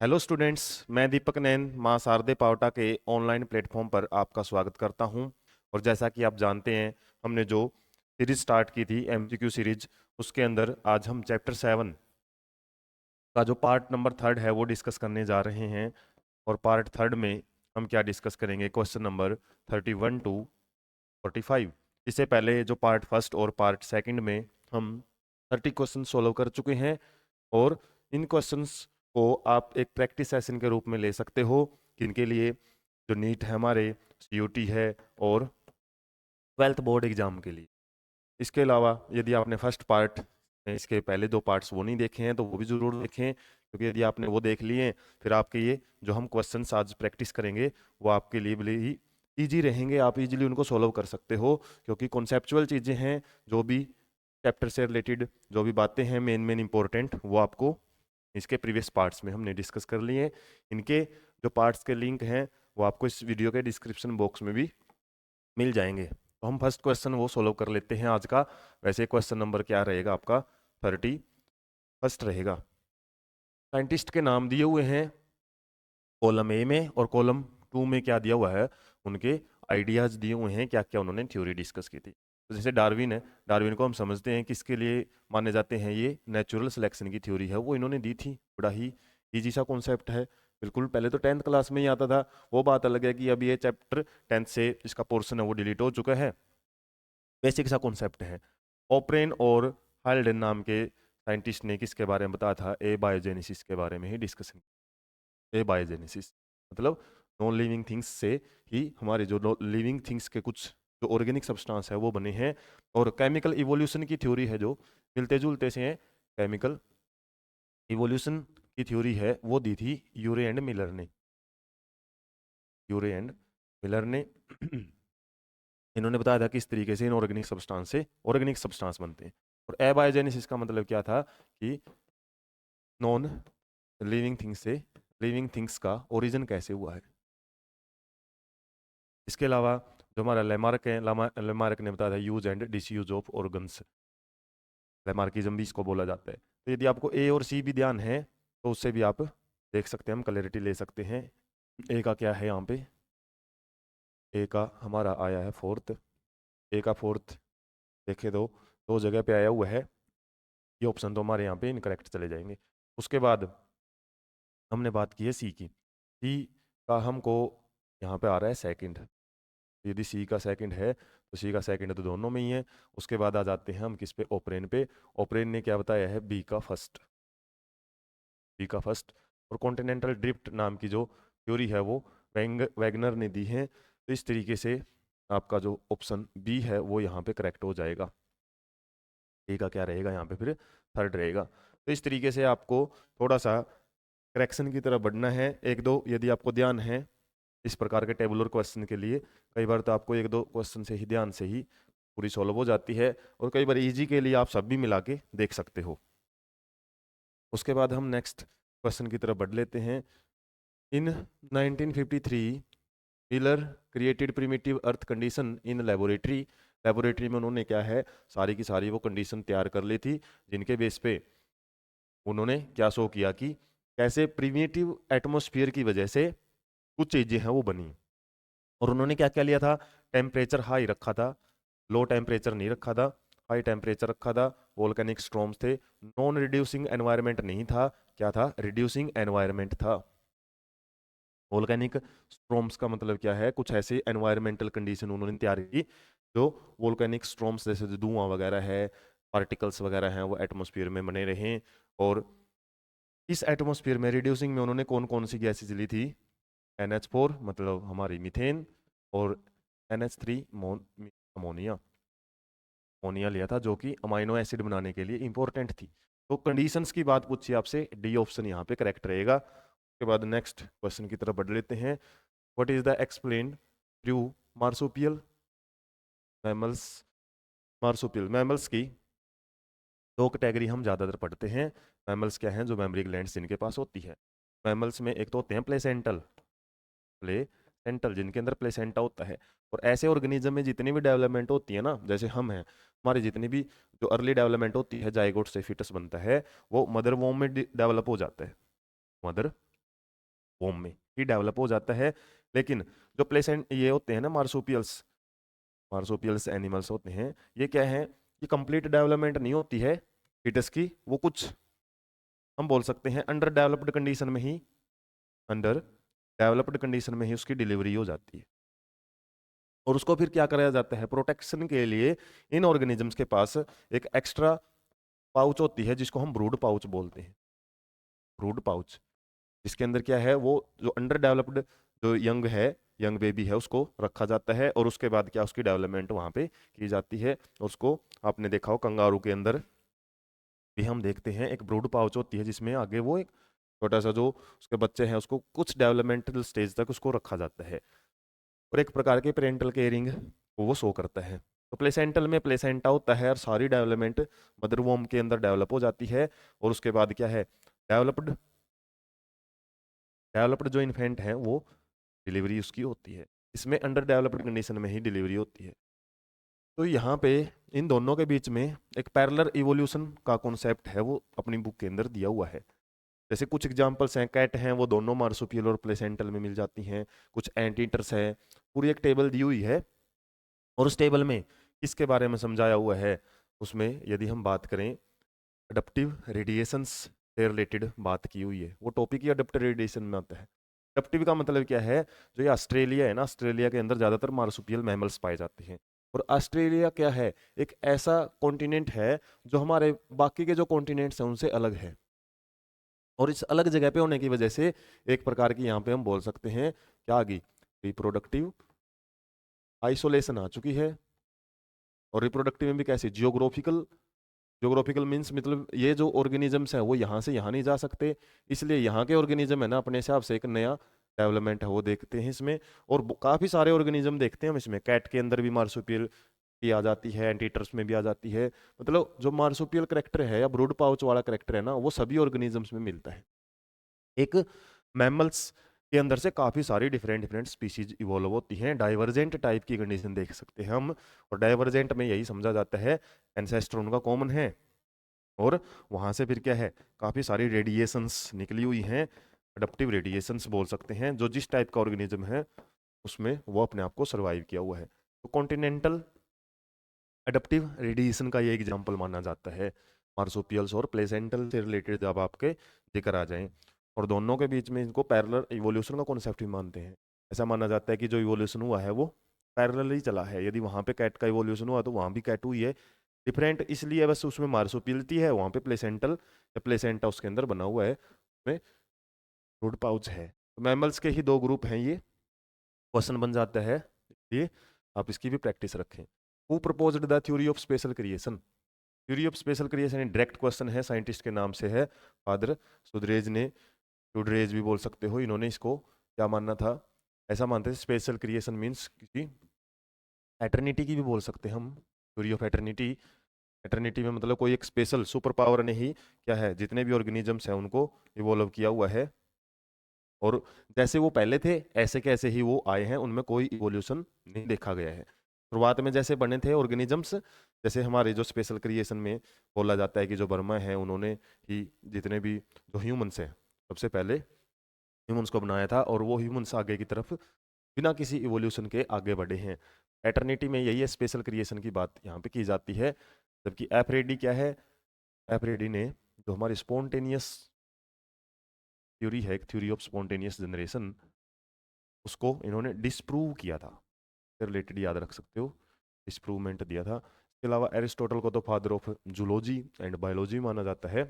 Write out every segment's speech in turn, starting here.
Hello students, मैं दीपक नैन मां शारदे पावटा के ऑनलाइन प्लेटफॉर्म पर आपका स्वागत करता हूं। और जैसा कि आप जानते हैं, हमने जो सीरीज स्टार्ट की थी एमसीक्यू सीरीज, उसके अंदर आज हम चैप्टर 7 का जो पार्ट नंबर 3 है वो डिस्कस करने जा रहे हैं। और पार्ट 3 में हम क्या डिस्कस करेंगे, क्वेश्चन नंबर 31 टू 45। इससे पहले जो पार्ट फर्स्ट और पार्ट सेकंड में हम 30 क्वेश्चन सोल्व कर चुके हैं। और इन क्वेश्चंस को आप एक प्रैक्टिस सेशन के रूप में ले सकते हो, किनके लिए, जो नीट है हमारे, सीयूटी है, और 12th बोर्ड एग्जाम के लिए। इसके अलावा यदि आपने फर्स्ट पार्ट, इसके पहले दो पार्ट्स वो नहीं देखे हैं तो वो भी ज़रूर देखें, क्योंकि यदि आपने वो देख लिए फिर आपके ये जो हम क्वेश्चंस आज प्रैक्टिस करेंगे वो आपके लिए बड़े ही ईजी रहेंगे, आप इजीली उनको सोल्व कर सकते हो। क्योंकि कॉन्सेप्चुअल चीज़ें हैं, जो भी चैप्टर से रिलेटेड जो भी बातें हैं मेन मेन इंपॉर्टेंट, वो आपको इसके प्रीवियस पार्ट्स में हमने डिस्कस कर लिए हैं। इनके जो पार्ट्स के लिंक हैं वो आपको इस वीडियो के डिस्क्रिप्शन बॉक्स में भी मिल जाएंगे। तो हम फर्स्ट क्वेश्चन वो सोल्व कर लेते हैं आज का। वैसे क्वेश्चन नंबर क्या रहेगा आपका, 31 रहेगा। साइंटिस्ट के नाम दिए हुए हैं कॉलम ए में, और कॉलम 2 में क्या दिया हुआ है, उनके आइडियाज दिए हुए हैं, क्या क्या उन्होंने थ्योरी डिस्कस की थी। तो जैसे डार्विन है, डार्विन को हम समझते हैं किसके लिए माने जाते हैं, ये नेचुरल सिलेक्शन की थ्योरी है, वो इन्होंने दी थी। बड़ा ही ईजी सा कॉन्सेप्ट है, बिल्कुल पहले तो 10th क्लास में ही आता था। वो बात अलग है कि अब ये चैप्टर 10th से इसका पोर्शन है वो डिलीट हो चुका है। बेसिक सा कॉन्सेप्ट है। ओप्रेन और हाल्डेन नाम के साइंटिस्ट ने किसके बारे में बताया था, ए बायोजेनेसिस के बारे में ही डिस्कशन। ए बायोजेनेसिस मतलब नॉन लिविंग थिंग्स से ही हमारे जो लिविंग थिंग्स के कुछ जो ऑर्गेनिक सब्सटेंस है वो बने हैं। और केमिकल इवोल्यूशन की थ्योरी है, जो मिलते जुलते से हैं। केमिकल इवोल्यूशन की थ्योरी है वो दी थी यूरे एंड मिलर ने। यूरे एंड मिलर ने इन्होंने बताया था किस तरीके से इनऑर्गेनिक सब्सटेंस से ऑर्गेनिक सब्सटेंस बनते हैं। और एबायोजेनेसिस का मतलब क्या था कि नॉन लिविंग थिंग्स से लिविंग थिंग्स का ओरिजिन कैसे हुआ है। इसके अलावा जो हमारा लेमार्क है, लेमार्क ने बताया था use and disuse of organs. Lamarckism भी इसको बोला जाता है। तो यदि आपको ए और सी भी ध्यान है तो उससे भी आप देख सकते हैं, हम क्लैरिटी ले सकते हैं। ए का क्या है यहाँ पे, ए का हमारा आया है फोर्थ। ए का फोर्थ देखे तो दो जगह पे आया हुआ है, ये ऑप्शन तो हमारे यहाँ पे इनकरेक्ट चले जाएंगे। उसके बाद हमने बात की है सी की। सी का हमको यहाँ पे आ रहा है सेकंड। यदि सी का सेकंड है तो सी का सेकंड तो दोनों में ही है। उसके बाद आ जाते हैं हम किस पे, ओपरेन पे। ओपरेन ने क्या बताया है, बी का फर्स्ट। बी का फर्स्ट। और कॉन्टिनेंटल ड्रिफ्ट नाम की जो थ्योरी है वो वैगनर ने दी है। तो इस तरीके से आपका जो ऑप्शन बी है वो यहाँ पे करेक्ट हो जाएगा। ए का क्या रहेगा यहाँ पे फिर, थर्ड रहेगा। तो इस तरीके से आपको थोड़ा सा करेक्शन की तरफ बढ़ना है। एक दो यदि आपको ध्यान है इस प्रकार के टेबुलर क्वेश्चन के लिए, कई बार तो आपको एक दो क्वेश्चन से ही ध्यान से ही पूरी सॉल्व हो जाती है, और कई बार इजी के लिए आप सब भी मिला के देख सकते हो। उसके बाद हम नेक्स्ट क्वेश्चन की तरफ बढ़ लेते हैं। इन 1953 Miller created primitive earth condition in laboratory. Laboratory में उन्होंने क्या है, सारी की सारी वो कंडीशन तैयार कर ली थी, जिनके बेस पे उन्होंने क्या शो किया कि कैसे प्रिमिटिव एटमॉस्फेयर की वजह से कुछ चीजें हैं वो बनी। और उन्होंने क्या क्या लिया था, टेम्परेचर हाई रखा था, लो टेम्परेचर नहीं रखा था, हाई टेम्परेचर रखा था, वोल्केनिक स्ट्रॉम्स थे, नॉन रिड्यूसिंग एनवायरनमेंट नहीं था, क्या था, रिड्यूसिंग एनवायरनमेंट था। वोल्केनिक स्ट्रॉम्स का मतलब क्या है, कुछ ऐसे एनवायरमेंटल कंडीशन उन्होंने तैयार की जो वोल्केनिक स्ट्रॉम्स जैसे जो धुआं वगैरह है, पार्टिकल्स वगैरह हैं, वो एटमॉस्फेयर में बने रहें। और इस एटमॉस्फेयर में रिड्यूसिंग में उन्होंने कौन कौन सी गैसेज ली थी, NH4 मतलब हमारी मीथेन, और NH3 अमोनिया। अमोनिया लिया था जो कि अमाइनो एसिड बनाने के लिए इंपॉर्टेंट थी। तो कंडीशंस की बात पूछी आपसे, डी ऑप्शन यहाँ पे करेक्ट रहेगा। उसके बाद नेक्स्ट क्वेश्चन की तरफ बढ़ लेते हैं। What is the explained through marsupial mammals. Marsupial mammals की दो कैटेगरी हम ज़्यादातर पढ़ते हैं। मैमल्स क्या हैं, जो मेमरी ग्लैंड्स जिनके पास होती है। मैमल्स में एक तो होते हैं प्लेसेंटल, प्लेसेंटल जिनके अंदर प्लेसेंटा होता है। और ऐसे ऑर्गेनिज्म में जितनी भी डेवलपमेंट होती है ना, जैसे हम हैं, हमारी जितनी भी जो अर्ली डेवलपमेंट होती है, जाइगोट से फिटस बनता है, वो मदर वोम में डेवलप हो जाता है। मदर वोम में ही डेवलप हो जाता है। लेकिन जो प्लेसेंट ये होते हैं ना मार्सोपियल्स एनिमल्स होते हैं, ये क्या है, ये कंप्लीट डेवलपमेंट नहीं होती है फीटस की, वो कुछ हम बोल सकते हैं अंडर डेवलप्ड कंडीशन में ही उसकी डिलीवरी हो जाती है। और उसको फिर क्या कराया जाता है, प्रोटेक्शन के लिए इन ऑर्गेनिजम्स के पास एक एक्स्ट्रा पाउच होती है जिसको हम ब्रूड पाउच बोलते हैं, ब्रूड पाउच, जिसके अंदर क्या है, वो जो अंडर डेवलप्ड जो यंग बेबी है उसको रखा जाता है, और उसके बाद क्या उसकी डेवलपमेंट वहां पे की जाती है। उसको आपने देखा हो कंगारू के अंदर भी हम देखते हैं एक ब्रूड पाउच होती है जिसमें आगे वो एक छोटा सा जो उसके बच्चे हैं उसको कुछ डेवलपमेंटल स्टेज तक उसको रखा जाता है, और एक प्रकार के पेरेंटल केयरिंग को वो शो करता है। तो प्लेसेंटल में प्लेसेंटा होता है और सारी डेवलपमेंट मदर वोम के अंदर डेवलप हो जाती है, और उसके बाद क्या है, डेवलप्ड डेवलप्ड जो इन्फेंट है वो डिलीवरी उसकी होती है। इसमें अंडर डेवलप्ड कंडीशन में ही डिलीवरी होती है। तो यहाँ पे इन दोनों के बीच में एक पैरेलल इवोल्यूशन का कॉन्सेप्ट है, वो अपनी बुक के अंदर दिया हुआ है। जैसे कुछ एग्जांपल्स हैं, कैट हैं वो दोनों मार्सुपियल और प्लेसेंटल में मिल जाती हैं, कुछ एंटीटर्स है, पूरी एक टेबल दी हुई है, और उस टेबल में किसके बारे में समझाया हुआ है, उसमें यदि हम बात करें अडप्टिव रेडिएशंस से रिलेटेड बात की हुई है। वो टॉपिक ही अडप्टिव रेडिएशन में आता है। अडप्टिव का मतलब क्या है, जो ये ऑस्ट्रेलिया है ना, ऑस्ट्रेलिया के अंदर ज़्यादातर मार्सुपियल मैमल्स पाए जाते हैं, और ऑस्ट्रेलिया क्या है, एक ऐसा कॉन्टिनेंट है जो हमारे बाकी के जो कॉन्टिनेंट्स हैं उनसे अलग है, और इस अलग जगह पे होने की वजह से एक प्रकार की यहाँ पे हम बोल सकते हैं क्या आ गई, रिप्रोडक्टिव आइसोलेशन आ चुकी है। और रिप्रोडक्टिव में भी कैसे, जियोग्राफिकल मीन्स मतलब ये जो ऑर्गेनिजम्स हैं वो यहाँ से यहाँ नहीं जा सकते, इसलिए यहाँ के ऑर्गेनिज्म है ना अपने हिसाब से एक नया डेवलपमेंट है वो देखते हैं इसमें। और काफी सारे ऑर्गेनिज्म देखते हैं हम इसमें, कैट के अंदर भी मार्सुपियल की आ जाती है, एंटीटर्स में भी आ जाती है, मतलब जो मार्सुपियल करेक्टर है या ब्रूड पाउच वाला करेक्टर है ना, वो सभी ऑर्गेनिजम्स में मिलता है। एक मैमल्स के अंदर से काफी सारी डिफरेंट डिफरेंट स्पीशीज इवॉल्व होती हैं, डाइवर्जेंट टाइप की कंडीशन देख सकते हैं हम। और डाइवर्जेंट में यही समझा जाता है एंसेस्टर उनका कॉमन है, और वहां से फिर क्या है, काफी सारी रेडिएशंस निकली हुई हैं, अडप्टिव रेडिएशंस बोल सकते हैं, जो जिस टाइप का ऑर्गेनिज्म है उसमें वो अपने आप को सर्वाइव किया हुआ है। तो कॉन्टिनेंटल अडप्टिव रेडिएशन का ये एग्जाम्पल माना जाता है, मार्सुपियल्स और प्लेसेंटल से रिलेटेड जब आपके जिक्र आ जाएं। और दोनों के बीच में इनको पैरेलल इवोल्यूशन का कॉन्सेप्ट भी मानते हैं। ऐसा माना जाता है कि जो इवोल्यूशन हुआ है वो पैरेलल ही चला है, यदि वहाँ पे कैट का इवोल्यूशन हुआ तो वहाँ भी कैट हुई है, डिफरेंट इसलिए बस उसमें मार्सुपियलिटी है, वहाँ पे प्लेसेंटल या प्लेसेंटा उसके अंदर बना हुआ है, उसमें ब्रूड पाउच है। तो मैमल्स के ही दो ग्रुप हैं ये, क्वेश्चन बन जाता है, ये आप इसकी भी प्रैक्टिस रखें। Who proposed the theory of special creation, theory of special creation direct question है, साइंटिस्ट के नाम से है, फादर सुदरेज ने, सुदरेज भी बोल सकते हो, इन्होंने इसको क्या मानना था, ऐसा मानते थे स्पेशल क्रिएशन मीन्स किसी एटर्निटी की भी बोल सकते हैं हम, थ्योरी ऑफ एटर्निटी। एटर्निटी में मतलब कोई एक स्पेशल सुपर पावर ने ही क्या है जितने भी ऑर्गेनिजम्स हैं उनको इवोल्व किया हुआ है, और जैसे वो पहले थे ऐसे कैसे ही वो आए हैं, उनमें कोई इवोल्यूशन नहीं देखा गया है। शुरुआत में जैसे बने थे ऑर्गेनिजम्स, जैसे हमारे जो स्पेशल क्रिएशन में बोला जाता है कि जो बर्मा है उन्होंने ही जितने भी जो ह्यूमंस हैं सबसे पहले ह्यूमंस को बनाया था, और वो ह्यूमंस आगे की तरफ बिना किसी इवोल्यूशन के आगे बढ़े हैं। एटर्निटी में यही है, स्पेशल क्रिएशन की बात यहाँ पे की जाती है। जबकि एफरेडी क्या है, एफरेडी ने जो हमारी स्पॉन्टेनियस थ्योरी है, एक थ्योरी ऑफ स्पॉन्टेनियस जनरेशन, उसको इन्होंने डिस्प्रूव किया था, से रिलेटेड याद रख सकते हो, डिस्प्रूवमेंट दिया था। इसके अलावा एरिस्टोटल को तो father of zoology and biology माना जाता है।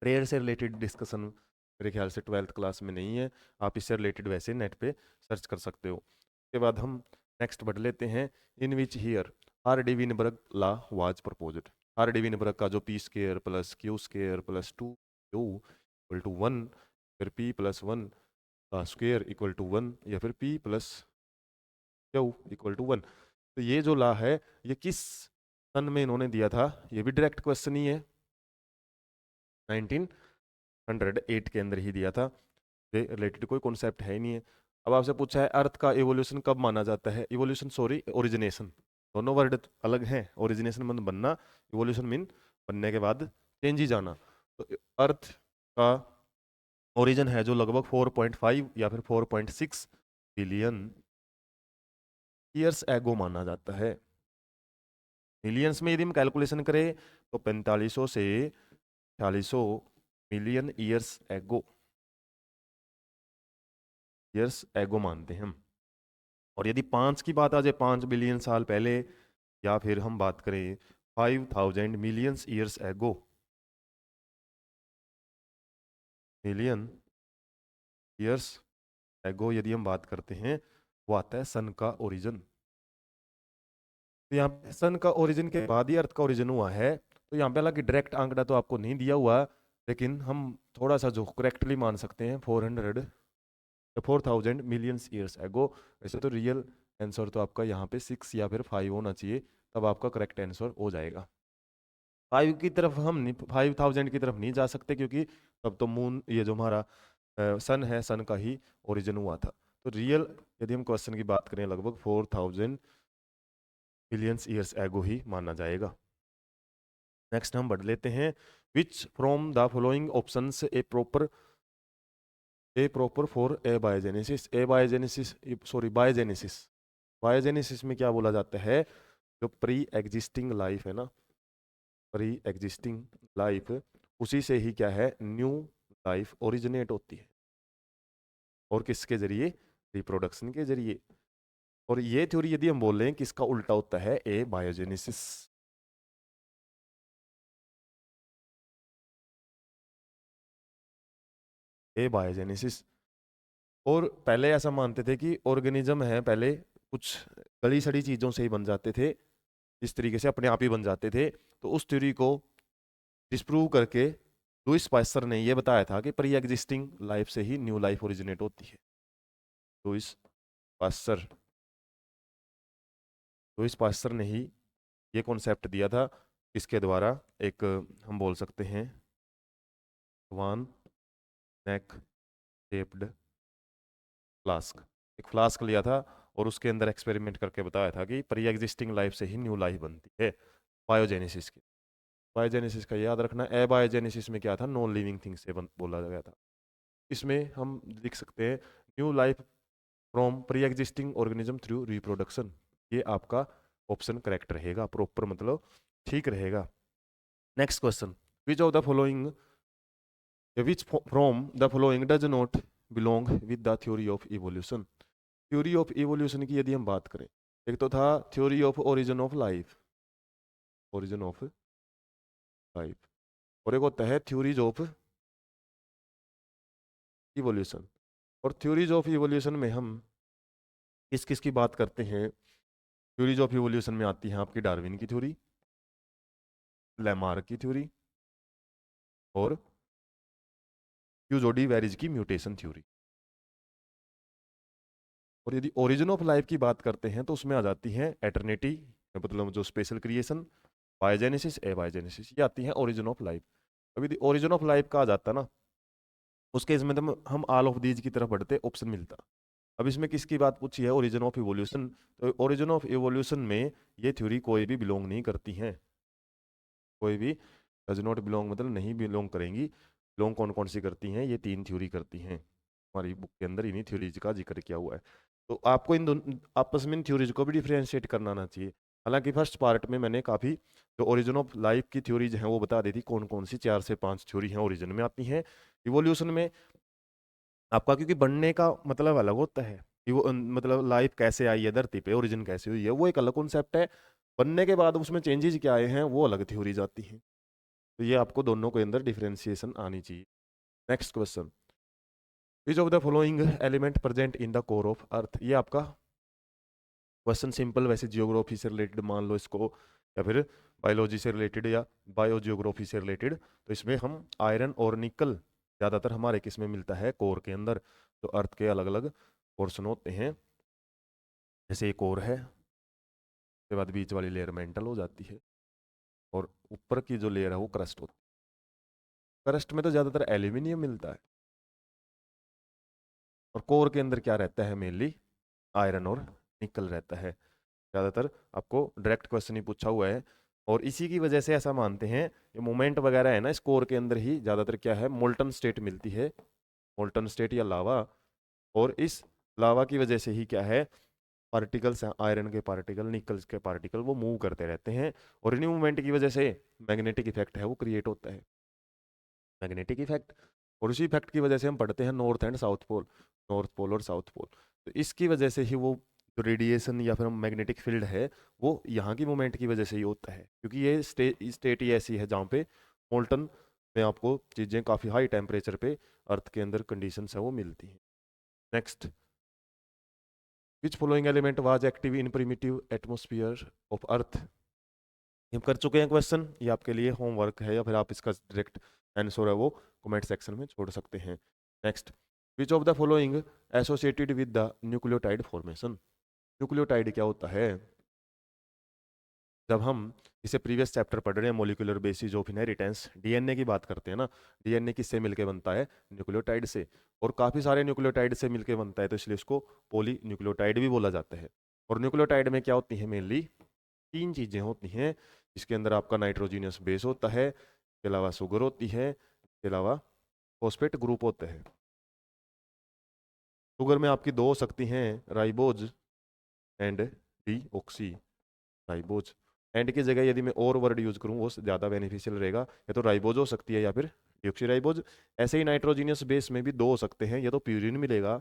प्रेयर से रिलेटेड डिस्कशन मेरे ख्याल से 12th क्लास में नहीं है, आप इससे रिलेटेड वैसे नेट पे सर्च कर सकते हो। उसके बाद हम नेक्स्ट बढ़ लेते हैं, in which here Hardy Weinberg law was proposed. Hardy Weinberg का जो P square plus Q square plus 2 equal to 1, फिर पी प्लस 1 का स्क्वेयर इक्वल टू 1, या फिर P plus Q equal to 1। तो ये जो लॉ है ये किस सन में इन्होंने दिया था, ये भी डायरेक्ट क्वेश्चन ही है, 1908 के अंदर ही दिया था, रिलेटेड कोई कॉन्सेप्ट है ही नहीं है। अब आपसे पूछा है अर्थ का इवोल्यूशन कब माना जाता है, इवोल्यूशन सॉरी ओरिजिनेशन, दोनों वर्ड अलग हैं, ओरिजिनेशन मीन बनना, इवोल्यूशन मीन बनने के बाद चेंज ही जाना। तो अर्थ का ओरिजिन है जो लगभग 4.5 या फिर 4.6 बिलियन ईयर्स एगो माना जाता है। मिलियंस में यदि हम कैलकुलेशन करें तो 4500 से 4600 मिलियन ईयर्स एगो मानते हैं हम। और यदि 5 की बात आ जाए, 5 बिलियन साल पहले, या फिर हम बात करें 5000 millions years ago, million years ago यदि हम बात करते हैं, वो आता है सन का ओरिजिन। तो यहाँ पे सन का ओरिजिन के बाद ही अर्थ का ओरिजिन हुआ है। तो यहाँ पे हालांकि डायरेक्ट आंकड़ा तो आपको नहीं दिया हुआ, लेकिन हम थोड़ा सा जो करेक्टली मान सकते हैं 4000 मिलियंस ईयर्स एगो। वैसे तो रियल आंसर तो आपका यहाँ पे 6 या फिर 5 होना चाहिए, तब आपका करेक्ट आंसर हो जाएगा। 5 की तरफ हम नहीं, 5000 की तरफ नहीं जा सकते, क्योंकि तब तो मून, ये जो हमारा सन है, सन का ही ओरिजिन हुआ था। तो रियल यदि हम क्वेश्चन की बात करें, लगभग 4000 मिलियंस ईयर्स एगो ही माना जाएगा। नेक्स्ट हम बढ़ लेते हैं। Which from the following options A proper for a biogenesis. Biogenesis, biogenesis में क्या बोला जाता है? जो प्री एग्जिस्टिंग लाइफ है ना, प्री एग्जिस्टिंग लाइफ, उसी से ही क्या है, न्यू लाइफ ओरिजिनेट होती है। और किसके जरिए? रिप्रोडक्शन के जरिए। और ये थ्योरी यदि हम बोल रहे हैं, किसका उल्टा होता है? ए बायोजेनेसिस। ए बायोजेनेसिस। और पहले ऐसा मानते थे कि ऑर्गेनिज्म है, पहले कुछ गली सड़ी चीजों से ही बन जाते थे, इस तरीके से अपने आप ही बन जाते थे। तो उस थ्योरी को डिस्प्रूव करके लुईस पास्चर ने यह बताया था कि प्री एग्जिस्टिंग लाइफ से ही न्यू लाइफ ओरिजिनेट होती है। लुईस पास्चर, लुईस पास्चर ने ही ये कॉन्सेप्ट दिया था। इसके द्वारा एक, हम बोल सकते हैं, वन नेक शेप्ड फ्लास्क, एक फ्लास्क लिया था और उसके अंदर एक्सपेरिमेंट करके बताया था कि प्री एग्जिस्टिंग लाइफ से ही न्यू लाइफ बनती है, बायोजेनेसिस की। बायोजेनेसिस का याद रखना। एबायोजेनेसिस में क्या था? नॉन लिविंग थिंग से बोला गया था। इसमें हम लिख सकते हैं new life from pre existing organism through reproduction. ये आपका ऑप्शन करेक्ट रहेगा, प्रॉपर मतलब ठीक रहेगा। Next question, which of the following, which from the following does not belong with the theory of evolution. Theory of evolution की यदि हम बात करें, एक तो था theory of origin of life, origin of life, और एक होता है थ्योरीज ऑफ इवोल्यूशन। और थ्योरीज ऑफ इवोल्यूशन में हम किस किस की बात करते हैं? थ्योरीज ऑफ इवोल्यूशन में आती है आपकी डार्विन की थ्योरी, लैमार्क की थ्योरी, और यूजोडी वेरिज की म्यूटेशन थ्योरी। और यदि ओरिजिन ऑफ लाइफ की बात करते हैं तो उसमें आ जाती है एटर्निटी, मतलब जो स्पेशल क्रिएशन, बायोजेनेसिस, एबायोजेनेसिस, ये आती है ओरिजिन ऑफ लाइफ। अब यदि ओरिजिन ऑफ लाइफ का आ जाता ना, उस केस में तो हम ऑल ऑफ दीज की तरफ बढ़ते, ऑप्शन मिलता। अब इसमें किसकी बात पूछी है? Origin of evolution. तो ओरिजिन ऑफ इवोल्यूशन में ये थ्योरी कोई भी बिलोंग नहीं करती हैं, कोई भी डज नॉट बिलोंग, मतलब नहीं बिलोंग करेंगी। बिलोंग कौन कौन सी करती हैं? ये 3 थ्योरी करती हैं, हमारी बुक के अंदर इन्हीं थ्योरीज का जिक्र किया हुआ है। तो आपको इन दोनों आपस में इन थ्योरीज को भी डिफ्रेंशिएट करना आना चाहिए। हालांकि फर्स्ट पार्ट में मैंने काफ़ी जो ओरिजिन ऑफ लाइफ की थ्योरीज हैं वो बता दी थी, कौन कौन सी 4 से 5 थ्योरी हैं ओरिजिन में आती हैं। इवोल्यूशन में आपका, क्योंकि बनने का मतलब अलग होता है, कि वो मतलब लाइफ कैसे आई है धरती पे, ओरिजिन कैसे हुई है, वो एक अलग कॉन्सेप्ट है। बनने के बाद उसमें चेंजेस क्या आए हैं, वो अलग थ्योरीज आती हैं। तो ये आपको दोनों के अंदर डिफरेंशिएशन आनी चाहिए। Next question, which of the following element present in the core of earth. ये आपका क्वेश्चन सिंपल, वैसे जियोग्राफी से रिलेटेड मान लो इसको, या फिर बायोलॉजी से रिलेटेड, या बायो जियोग्राफी से रिलेटेड। तो इसमें हम आयरन और निकल ज़्यादातर हमारे किस में मिलता है? कोर के अंदर। तो अर्थ के अलग अलग पोर्शन होते हैं, जैसे एक कोर है, उसके बाद बीच वाली लेयर मेंटल हो जाती है, और ऊपर की जो लेयर है वो क्रस्ट होती है। क्रस्ट में तो ज़्यादातर एल्यूमिनियम मिलता है, और कोर के अंदर क्या रहता है? मेनली आयरन और निकल रहता है ज़्यादातर। आपको डायरेक्ट क्वेश्चन ही पूछा हुआ है, और इसी की वजह से ऐसा मानते हैं, ये मोमेंट वगैरह है ना, इस कोर के अंदर ही ज़्यादातर क्या है? मोल्टन स्टेट मिलती है, मोल्टन स्टेट या लावा, और इस लावा की वजह से ही क्या है, पार्टिकल्स हैं, आयरन के पार्टिकल, निकल के पार्टिकल, वो मूव करते रहते हैं, और इन्हीं मूवमेंट की वजह से मैग्नेटिक इफेक्ट है वो क्रिएट होता है, मैग्नेटिक इफेक्ट। और उसी इफेक्ट की वजह से हम पढ़ते हैं north and south pole, north pole और साउथ पोल। तो इसकी वजह से ही वो जो रेडिएशन या फिर मैग्नेटिक फील्ड है वो यहाँ की मूवमेंट की वजह से ही होता है, क्योंकि ये स्टेट ही ऐसी है जहाँ पे मोल्टन में आपको चीज़ें काफ़ी हाई टेम्परेचर पे अर्थ के अंदर कंडीशंस है वो मिलती हैं। Next, which following element was active in primitive atmosphere of earth. हम कर चुके हैं क्वेश्चन, ये आपके लिए होमवर्क है, या फिर आप इसका डायरेक्ट आंसर है वो कमेंट सेक्शन में छोड़ सकते हैं। Next, which of the following associated with the nucleotide formation. Nucleotide क्या होता है, जब हम इसे प्रीवियस चैप्टर पढ़ रहे हैं molecular basis of inheritance, DNA की बात करते हैं ना, डीएनए किससे मिलके बनता है, न्यूक्लियोटाइड से, और काफ़ी सारे न्यूक्लियोटाइड से मिलके बनता है, तो इसलिए इसको पॉली न्यूक्लियोटाइड भी बोला जाता है। और न्यूक्लियोटाइड में क्या होती है, मेनली 3 चीज़ें होती हैं, इसके अंदर आपका नाइट्रोजीनियस बेस होता है, इसके अलावा शुगर होती है, इसके अलावा फॉस्फेट ग्रुप होता है। शुगर में आपकी 2 हो सकती हैं, ribose and deoxy ribose. And की जगह यदि मैं और वर्ड यूज करूँ वो ज़्यादा बेनिफिशियल रहेगा, या तो राइबोज हो सकती है या फिर डीऑक्सी राइबोज। ऐसे ही नाइट्रोजीनियस बेस में भी 2 हो सकते हैं, या तो प्यूरिन मिलेगा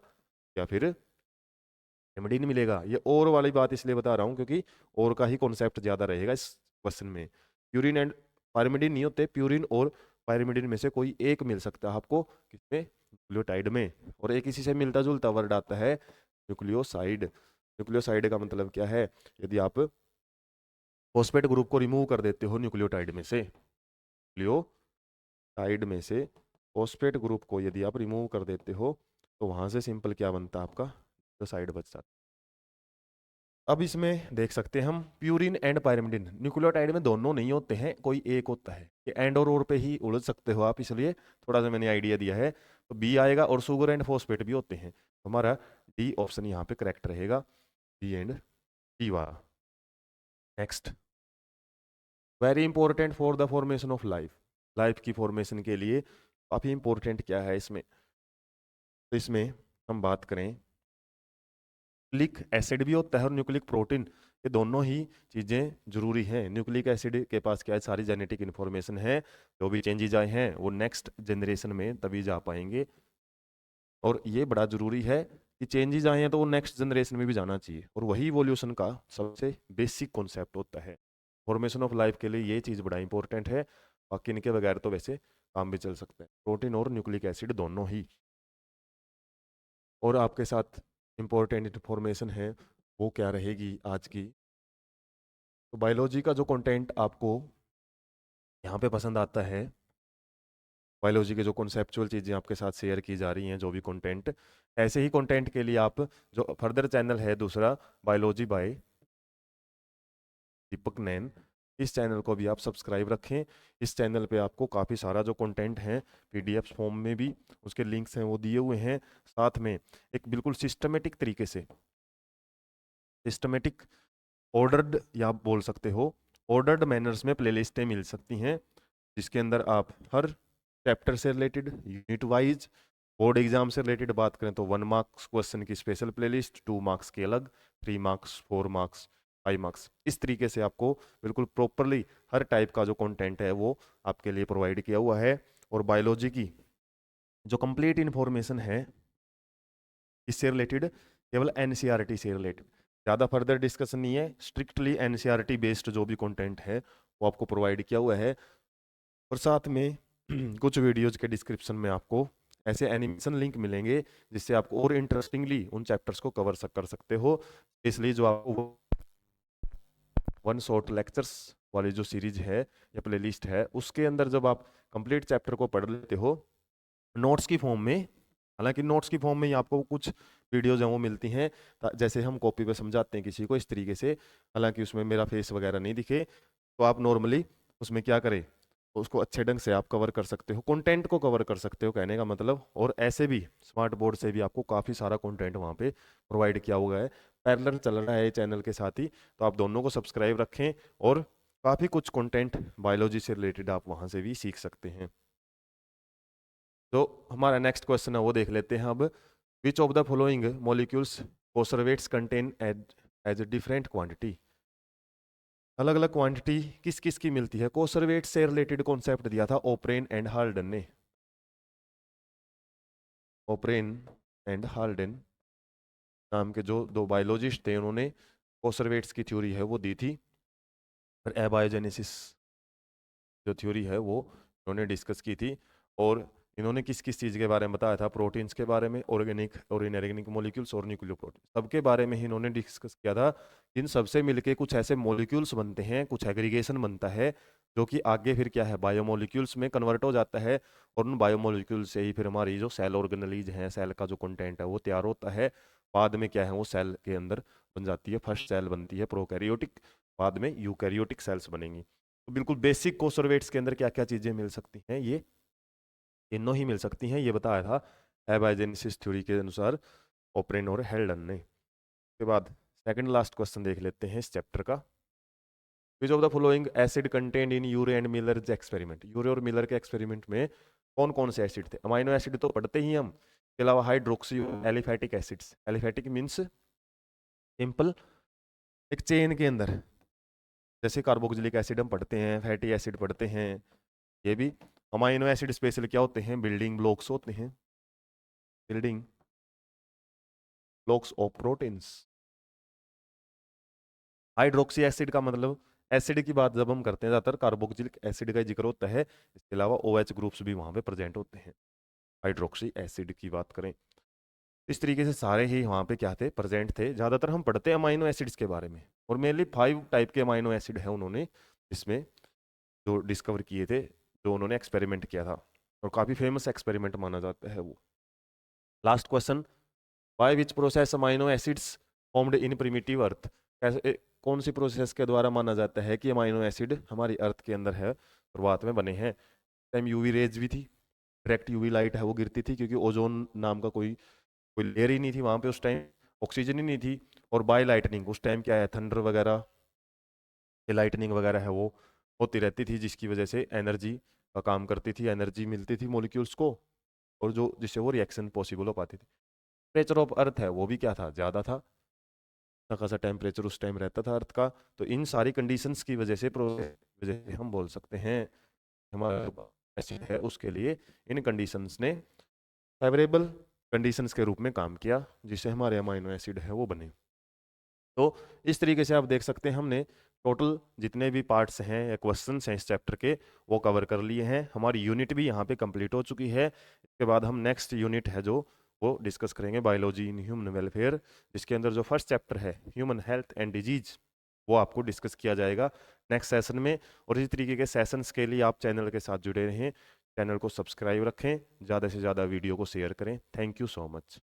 या फिर हेमडीन मिलेगा। ये और वाली बात इसलिए बता रहा हूँ क्योंकि और का ही कॉन्सेप्ट ज़्यादा रहेगा इस क्वेश्चन में। प्यूरिन एंड पायरिमिडिन नहीं होते, प्यूरिन और पायरिमिडिन में से कोई एक मिल सकता है आपको किसमें, न्यूक्लियोटाइड में। और एक इसी से मिलता जुलता वर्ड आता है न्यूक्लियोसाइड। न्यूक्लियोसाइड का मतलब क्या है, यदि आप फॉस्फेट ग्रुप को रिमूव कर देते हो न्यूक्लियोटाइड में से, न्यूक्लियोटाइड में से फॉस्फेट ग्रुप को यदि आप रिमूव कर देते हो, तो वहां से सिंपल क्या बनता है आपका, न्यूक्लियोसाइड बच जाता है। अब इसमें देख सकते हैं हम प्यूरिन एंड पायरिमिडिन, न्यूक्लियोटाइड में दोनों नहीं होते हैं, कोई एक होता है। ये एंड और पे ही उलझ सकते हो आप, इसलिए थोड़ा सा मैंने आइडिया दिया है। तो बी आएगा, और शुगर एंड फॉस्फेट भी होते हैं, तो हमारा डी ऑप्शन यहाँ पे करेक्ट रहेगा, बी एंड डी वाला। Next, very important for the formation of life, life की फॉर्मेशन के लिए काफ़ी इंपॉर्टेंट क्या है इसमें, तो इसमें हम बात करें, न्यूक्लिक एसिड भी होता है और न्यूक्लिक प्रोटीन, ये दोनों ही चीज़ें जरूरी हैं। न्यूक्लिक एसिड के पास क्या है, सारी जेनेटिक इन्फॉर्मेशन है, जो भी चेंजेज आए हैं वो नेक्स्ट जनरेशन में तभी जा पाएंगे। और ये बड़ा जरूरी है कि चेंजेस आए हैं तो वो नेक्स्ट जनरेशन में भी जाना चाहिए, और वही इवोल्यूशन का सबसे बेसिक कॉन्सेप्ट होता है। फॉर्मेशन ऑफ लाइफ के लिए ये चीज़ बड़ा इंपॉर्टेंट है, बाकी इनके बगैर तो वैसे काम भी चल सकता है, प्रोटीन और न्यूक्लिक एसिड दोनों ही। और आपके साथ इम्पोर्टेंट इन्फॉर्मेशन है वो क्या रहेगी आज की, तो बायोलॉजी का जो कंटेंट आपको यहाँ पे पसंद आता है, बायोलॉजी के जो कॉन्सेप्चुअल चीज़ें आपके साथ शेयर की जा रही हैं, जो भी कंटेंट, ऐसे ही कंटेंट के लिए आप जो फर्दर चैनल है दूसरा, बायोलॉजी बाय दीपक नैन, इस चैनल को भी आप सब्सक्राइब रखें। इस चैनल पे आपको काफ़ी सारा जो कंटेंट है पीडीएफ फॉर्म में भी उसके लिंक्स हैं वो दिए हुए हैं, साथ में एक बिल्कुल सिस्टमेटिक तरीके से, सिस्टमेटिक ऑर्डर्ड या आप बोल सकते हो ऑर्डर्ड मैनर्स में प्लेलिस्टें मिल सकती हैं, जिसके अंदर आप हर चैप्टर से related, unit wise, board exam से रिलेटेड बात करें तो 1 मार्क्स क्वेश्चन की स्पेशल प्लेलिस्ट, 2 मार्क्स की अलग, 3 मार्क्स, 4 मार्क्स, 5 मार्क्स, इस तरीके से आपको बिल्कुल प्रॉपरली हर टाइप का जो कंटेंट है वो आपके लिए प्रोवाइड किया हुआ है। और बायोलॉजी की जो कंप्लीट इन्फॉर्मेशन है इससे रिलेटेड केवल एनसीईआरटी से रिलेटेड, ज़्यादा फर्दर डिस्कशन नहीं है, स्ट्रिक्टली एनसीईआरटी बेस्ड जो भी कंटेंट है वो आपको प्रोवाइड किया हुआ है। और साथ में कुछ वीडियोज के डिस्क्रिप्शन में आपको ऐसे एनिमेशन लिंक मिलेंगे जिससे आप और इंटरेस्टिंगली उन चैप्टर्स को कवर कर सकते हो। इसलिए जो आपको 1 शॉट लेक्चर्स वाली जो सीरीज है या प्लेलिस्ट है, उसके अंदर जब आप कंप्लीट चैप्टर को पढ़ लेते हो नोट्स की फॉर्म में, हालांकि नोट्स की फॉर्म में ही आपको कुछ वीडियोज हैं वो मिलती हैं, जैसे हम कॉपी पे समझाते हैं किसी को इस तरीके से, हालांकि उसमें मेरा फेस वगैरह नहीं दिखे, तो आप नॉर्मली उसमें क्या करें, तो उसको अच्छे ढंग से आप कवर कर सकते हो, कंटेंट को कवर कर सकते हो कहने का मतलब। और ऐसे भी स्मार्ट बोर्ड से भी आपको काफ़ी सारा कंटेंट वहाँ पे प्रोवाइड किया हुआ है, पैरेलल चल रहा है चैनल के साथ ही, तो आप दोनों को सब्सक्राइब रखें, और काफ़ी कुछ कंटेंट बायोलॉजी से रिलेटेड आप वहाँ से भी सीख सकते हैं। जो हमारा नेक्स्ट क्वेश्चन है वो देख लेते हैं अब। Which of the following molecules coacervates contain as different quantity, अलग अलग क्वांटिटी किस किस की मिलती है। कोसर्वेट से रिलेटेड कॉन्सेप्ट दिया था ओप्रेन एंड हाल्डन ने। ओप्रेन एंड हाल्डन नाम के जो दो बायोलॉजिस्ट थे उन्होंने कोसर्वेट्स की थ्योरी है वो दी थी। और एबायोजेनेसिस जो थ्योरी है वो इन्होंने डिस्कस की थी। और इन्होंने किस किस चीज़ के बारे में बताया था, प्रोटीन्स के बारे में, ऑर्गेनिक और इनऑर्गेनिक मॉलिक्यूल्स और न्यूक्लियो प्रोटीन, सबके बारे में ही इन्होंने डिस्कस किया था। इन सबसे मिलके कुछ ऐसे मॉलिक्यूल्स बनते हैं, कुछ एग्रीगेशन बनता है जो कि आगे फिर क्या है बायोमोलिक्यूल्स में कन्वर्ट हो जाता है। और उन बायोमोलिक्यूल से ही फिर हमारी जो सेल ऑर्गेनलीज हैं, सेल का जो कंटेंट है वो तैयार होता है। बाद में क्या है वो सेल के अंदर बन जाती है, फर्स्ट सेल बनती है प्रोकैरियोटिक, बाद में यूकैरियोटिक सेल्स बनेंगी। तो बिल्कुल बेसिक कोसर्वेट्स के अंदर क्या क्या चीज़ें मिल सकती हैं, ये तीनों ही मिल सकती हैं, ये बताया था एबायोजेनेसिस थ्योरी के अनुसार ओप्रेन और हेल्डन ने। उसके बाद सेकंड लास्ट क्वेश्चन देख लेते हैं इस चैप्टर का। Which of the following acid contained in Urey and Miller's experiment, Urey और मिलर के एक्सपेरिमेंट में कौन कौन से एसिड थे। अमाइनो एसिड तो पढ़ते ही हम, इसके अलावा hydroxy aliphatic acids, aliphatic means simple एक चेन के अंदर, जैसे कार्बोक्सिलिक एसिड हम पढ़ते हैं, फैटी एसिड पढ़ते हैं, ये भी अमाइनो एसिड स्पेशल क्या होते हैं, बिल्डिंग ब्लॉक्स होते हैं, building blocks of proteins. Hydroxy acid का मतलब एसिड की बात जब हम करते हैं ज़्यादातर कार्बोक्सिलिक एसिड का जिक्र होता है, इसके अलावा OH ग्रुप्स भी वहाँ पे प्रेजेंट होते हैं हाइड्रोक्सी एसिड की बात करें। इस तरीके से सारे ही वहाँ पे क्या थे, प्रेजेंट थे। ज़्यादातर हम पढ़ते हैं अमाइनो एसिड्स के बारे में, और मेनली 5 टाइप के अमाइनो एसिड है उन्होंने इसमें जो डिस्कवर किए थे, जो उन्होंने एक्सपेरिमेंट किया था, और काफ़ी फेमस एक्सपेरिमेंट माना जाता है वो। Last question, by which process amino acids formed in primitive earth, कैसे कौन सी प्रोसेस के द्वारा माना जाता है कि अमाइनो एसिड हमारी अर्थ के अंदर है शुरुआत में बने हैं। टाइम यूवी रेज भी थी, डायरेक्ट यूवी लाइट है वो गिरती थी, क्योंकि ओजोन नाम का कोई कोई लेयर ही नहीं थी वहाँ पे उस टाइम, ऑक्सीजन ही नहीं थी। और बाय लाइटनिंग, उस टाइम क्या है थंडर वगैरह, लाइटनिंग वगैरह है वो होती रहती थी, जिसकी वजह से एनर्जी का काम करती थी, एनर्जी मिलती थी मॉलिक्यूल्स को, और जो जिससे वो रिएक्शन पॉसिबल हो पाती थी। टेम्परेचर ऑफ अर्थ है वो भी क्या था, ज़्यादा था, अच्छा खासा टेम्परेचर उस टाइम रहता था अर्थ का। तो इन सारी कंडीशंस की वजह से वजह से हम बोल सकते हैं हमारा एसिड है उसके लिए इन कंडीशंस ने फेवरेबल कंडीशंस के रूप में काम किया, जिससे हमारे अमाइनो एसिड है वो बने। तो इस तरीके से आप देख सकते हैं हमने टोटल जितने भी पार्ट्स हैं या क्वेश्चंस हैं इस चैप्टर के वो कवर कर लिए हैं। हमारी यूनिट भी यहाँ पे कंप्लीट हो चुकी है। इसके बाद हम नेक्स्ट यूनिट है जो वो डिस्कस करेंगे बायोलॉजी इन ह्यूमन वेलफेयर, जिसके अंदर जो फर्स्ट चैप्टर है ह्यूमन हेल्थ एंड डिजीज वो आपको डिस्कस किया जाएगा नेक्स्ट सेशन में। और इसी तरीके के सेशंस के लिए आप चैनल के साथ जुड़े रहें, चैनल को सब्सक्राइब रखें, ज़्यादा से ज़्यादा वीडियो को शेयर करें। Thank you so much.